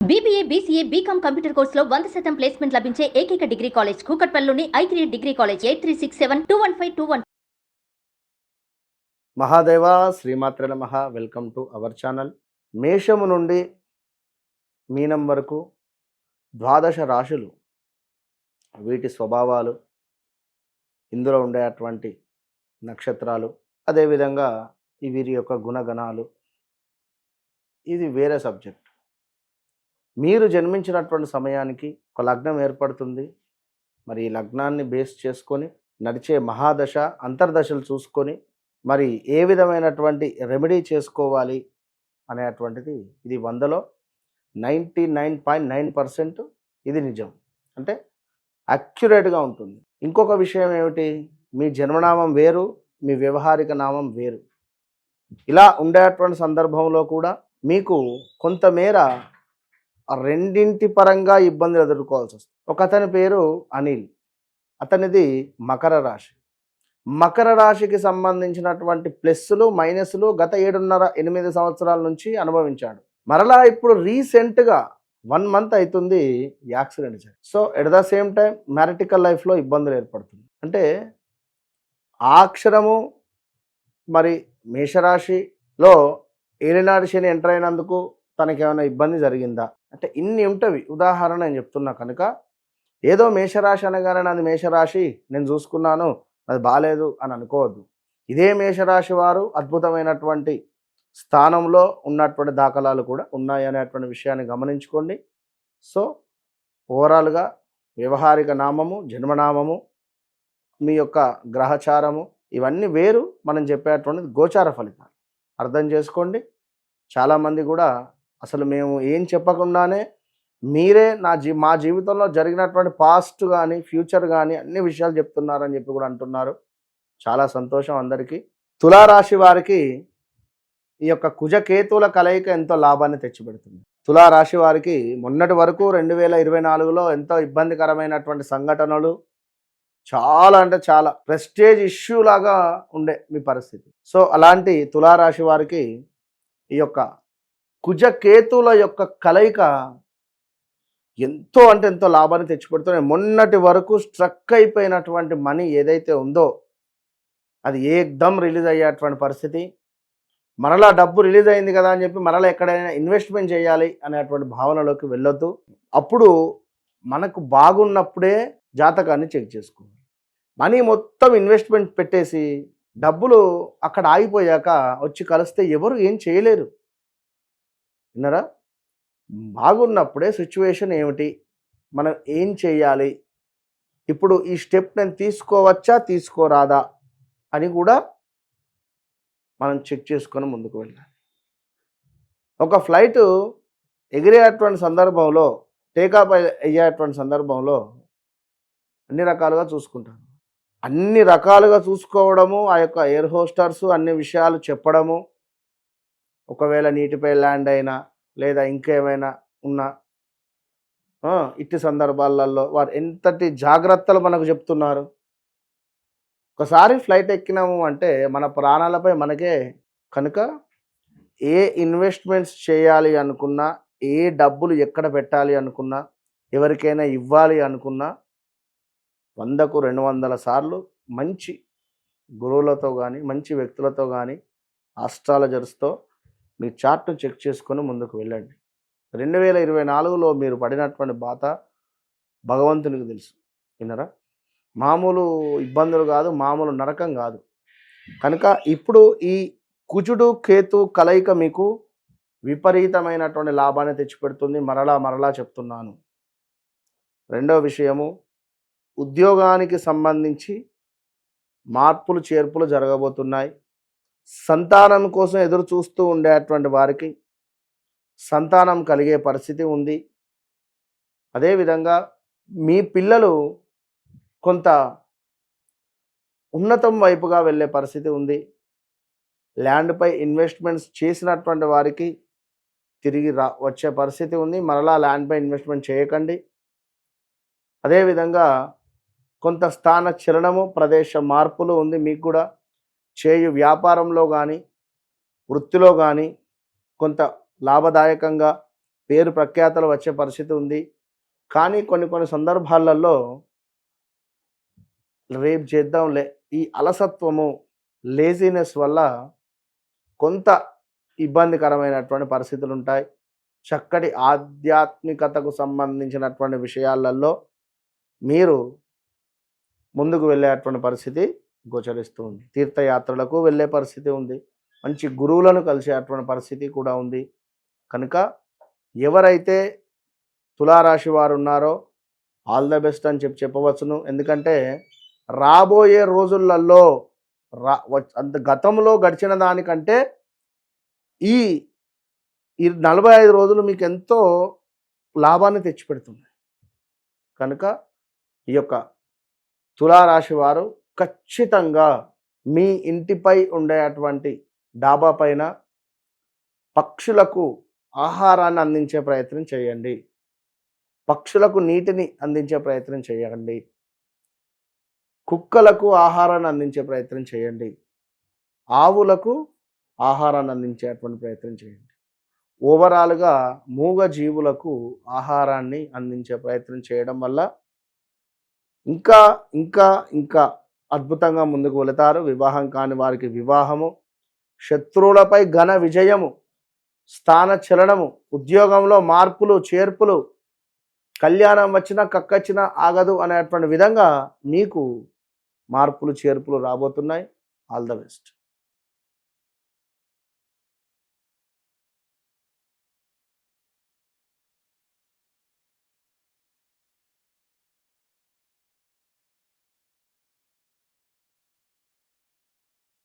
BBA, BCA, BCom computer కోర్సులో 100% placement లభించే ఏకైక డిగ్రీ కాలేజ్ కూకట్పల్లిలోని i3 డిగ్రీ కాలేజ్ 8367215215. మహాదేవ శ్రీమాత్రే నమః. Welcome to our channel. మేషము నుండి మీనం వరకు 12 రాశులు, వీటి స్వభావాలు, ఇందులో ఉండేటువంటి నక్షత్రాలు, అదేవిధంగా వీరి యొక్క గుణగణాలు, ఇది వేరే సబ్జెక్ట్. మీరు జన్మించినటువంటి సమయానికి ఒక లగ్నం ఏర్పడుతుంది. మరి ఈ లగ్నాన్ని బేస్ చేసుకొని నడిచే మహాదశ అంతర్దశలు చూసుకొని మరి ఏ విధమైనటువంటి రెమెడీ చేసుకోవాలి అనేటువంటిది ఇది 100లో 99.9% ఇది నిజం, అంటే అక్యురేట్గా ఉంటుంది. ఇంకొక విషయం ఏమిటి, మీ జన్మనామం వేరు, మీ వ్యవహారిక నామం వేరు. ఇలా ఉండేటువంటి సందర్భంలో కూడా మీకు కొంతమేర రెండింటి పరంగా ఇబ్బందులు ఎదుర్కోవాల్సి వస్తుంది. ఒక అతని పేరు అనిల్, అతనిది మకర రాశి. మకర రాశికి సంబంధించినటువంటి ప్లస్సులు మైనస్లు గత 7.5-8 సంవత్సరాల నుంచి అనుభవించాడు. మరలా ఇప్పుడు రీసెంట్గా 1 మంత్ అవుతుంది యాక్సిడెంట్ జరిగి. So at the same time marital లైఫ్లో ఇబ్బందులు ఏర్పడుతుంది. అంటే ఆ అక్షరము మరి మేషరాశిలో ఏలినాడు శని ఎంటర్ అయినందుకు తనకి ఏమైనా ఇబ్బంది జరిగిందా అంటే ఇన్ని ఉంటవి. ఉదాహరణ నేను చెప్తున్నా కనుక, ఏదో మేషరాశి అనగానే నాది మేషరాశి నేను చూసుకున్నాను అది బాగాలేదు అని అనుకోవద్దు. ఇదే మేషరాశి వారు అద్భుతమైనటువంటి స్థానంలో ఉన్నటువంటి దాఖలాలు కూడా ఉన్నాయి అనేటువంటి విషయాన్ని గమనించుకోండి. సో ఓవరాల్గా వ్యవహారిక నామము, జన్మనామము, మీ యొక్క గ్రహచారము ఇవన్నీ వేరు. మనం చెప్పేటువంటిది గోచార ఫలితాలు అర్థం చేసుకోండి. చాలామంది కూడా అసలు మేము ఏం చెప్పకుండానే మీరే మా జీవితంలో జరిగినటువంటి పాస్ట్ కానీ ఫ్యూచర్ కానీ అన్ని విషయాలు చెప్తున్నారని చెప్పి కూడా అంటున్నారు. చాలా సంతోషం అందరికీ. తులారాశి వారికి ఈ యొక్క కుజకేతువుల కలయిక ఎంతో లాభాన్ని తెచ్చిపెడుతుంది. తులారాశి వారికి మొన్నటి వరకు 2024లో ఎంతో ఇబ్బందికరమైనటువంటి సంఘటనలు, చాలా అంటే చాలా ప్రెస్టేజ్ ఇష్యూ లాగా ఉండే మీ పరిస్థితి. సో అలాంటి తులారాశి వారికి ఈ యొక్క కుజకేతువుల యొక్క కలయిక ఎంతో అంటే ఎంతో లాభాన్ని తెచ్చిపెడుతున్నాయి. మొన్నటి వరకు స్ట్రక్ అయిపోయినటువంటి మనీ ఏదైతే ఉందో అది ఏకదమ్ రిలీజ్ అయ్యేటువంటి పరిస్థితి. మరలా డబ్బు రిలీజ్ అయింది కదా అని చెప్పి మరలా ఎక్కడైనా ఇన్వెస్ట్మెంట్ చేయాలి అనేటువంటి భావనలోకి వెళ్ళొద్దు. అప్పుడు మనకు బాగున్నప్పుడే జాతకాన్ని చెక్ చేసుకోవాలి. మనీ మొత్తం ఇన్వెస్ట్మెంట్ పెట్టేసి డబ్బులు అక్కడ ఆగిపోయాక వచ్చి కలిస్తే ఎవరు ఏం చేయలేరు. విన్నారా? బాగున్నప్పుడే సిచ్యువేషన్ ఏమిటి, మనం ఏం చేయాలి, ఇప్పుడు ఈ స్టెప్ నేను తీసుకోవచ్చా తీసుకోరాదా అని కూడా మనం చెక్ చేసుకొని ముందుకు వెళ్ళాలి. ఒక ఫ్లైట్ ఎగిరేటువంటి సందర్భంలో, టేకాఫ్ అయ్యేటువంటి సందర్భంలో అన్ని రకాలుగా చూసుకుంటాను. అన్ని రకాలుగా చూసుకోవడము, ఆ యొక్క ఎయిర్ హోస్టర్స్ అన్ని విషయాలు చెప్పడము, ఒకవేళ నీటిపై ల్యాండ్ అయినా లేదా ఇంకేమైనా ఉన్నా ఇట్టి సందర్భాలలో వారు ఎంతటి జాగ్రత్తలు మనకు చెప్తున్నారు. ఒకసారి ఫ్లైట్ ఎక్కినాము అంటే మన ప్రాణాలపై మనకే. కనుక ఏ ఇన్వెస్ట్మెంట్స్ చేయాలి అనుకున్నా, ఏ డబ్బులు ఎక్కడ పెట్టాలి అనుకున్నా, ఎవరికైనా ఇవ్వాలి అనుకున్నా 100కు 200 సార్లు మంచి గురువులతో కానీ, మంచి వ్యక్తులతో కానీ, ఆస్ట్రాలజర్స్తో మీ చార్ట్ను చెక్ చేసుకొని ముందుకు వెళ్ళండి. 2024లో మీరు పడినటువంటి బాధ భగవంతునికి తెలుసు. విన్నారా? మామూలు ఇబ్బందులు కాదు, మామూలు నరకం కాదు. కనుక ఇప్పుడు ఈ కుజుడు కేతు కలయిక మీకు విపరీతమైనటువంటి లాభాన్ని తెచ్చిపెడుతుంది. మరలా చెప్తున్నాను. రెండో విషయము, ఉద్యోగానికి సంబంధించి మార్పులు చేర్పులు జరగబోతున్నాయి. సంతానం కోసం ఎదురు చూస్తూ ఉండేటువంటి వారికి సంతానం కలిగే పరిస్థితి ఉంది. అదేవిధంగా మీ పిల్లలు కొంత ఉన్నతం వైపుగా వెళ్ళే పరిస్థితి ఉంది. ల్యాండ్పై ఇన్వెస్ట్మెంట్స్ చేసినటువంటి వారికి తిరిగి వచ్చే పరిస్థితి ఉంది. మరలా ల్యాండ్పై ఇన్వెస్ట్మెంట్ చేయకండి. అదేవిధంగా కొంత స్థాన చలనము, ప్రదేశ మార్పులు ఉంది మీకు కూడా. చేయు వ్యాపారంలో కానీ, వృత్తిలో కానీ కొంత లాభదాయకంగా పేరు ప్రఖ్యాతలు వచ్చే పరిస్థితి ఉంది. కానీ కొన్ని సందర్భాలలో రేపు చేద్దాంలే ఈ అలసత్వము, లేజినెస్ వల్ల కొంత ఇబ్బందికరమైనటువంటి పరిస్థితులు ఉంటాయి. చక్కటి ఆధ్యాత్మికతకు సంబంధించినటువంటి విషయాలలో మీరు ముందుకు వెళ్ళేటువంటి పరిస్థితి గోచరిస్తూ ఉంది. తీర్థయాత్రలకు వెళ్ళే పరిస్థితి ఉంది. మంచి గురువులను కలిసేటువంటి పరిస్థితి కూడా ఉంది. కనుక ఎవరైతే తులారాశి వారు ఉన్నారో ఆల్ ద బెస్ట్ అని చెప్పవచ్చును. ఎందుకంటే రాబోయే రోజులలో గతంలో గడిచిన దానికంటే ఈ 45 రోజులు మీకు ఎంతో లాభాన్ని తెచ్చిపెడుతుంది. కనుక ఈ యొక్క తులారాశి వారు ఖచ్చితంగా మీ ఇంటిపై ఉండేటువంటి డాబా పైన పక్షులకు ఆహారాన్ని అందించే ప్రయత్నం చేయండి. పక్షులకు నీటిని అందించే ప్రయత్నం చేయండి. కుక్కలకు ఆహారాన్ని అందించే ప్రయత్నం చేయండి. ఆవులకు ఆహారాన్ని అందించేటువంటి ప్రయత్నం చేయండి. ఓవరాల్గా మూగ జీవులకు ఆహారాన్ని అందించే ప్రయత్నం చేయడం వల్ల ఇంకా ఇంకా ఇంకా అద్భుతంగా ముందుకు వెళతారు. వివాహం కాని వారికి వివాహము, శత్రువులపై ఘన విజయము, స్థాన చలనము, ఉద్యోగంలో మార్పులు చేర్పులు, కళ్యాణం వచ్చినా కక్కచ్చినా ఆగదు అనేటువంటి విధంగా మీకు మార్పులు చేర్పులు రాబోతున్నాయి. All the best.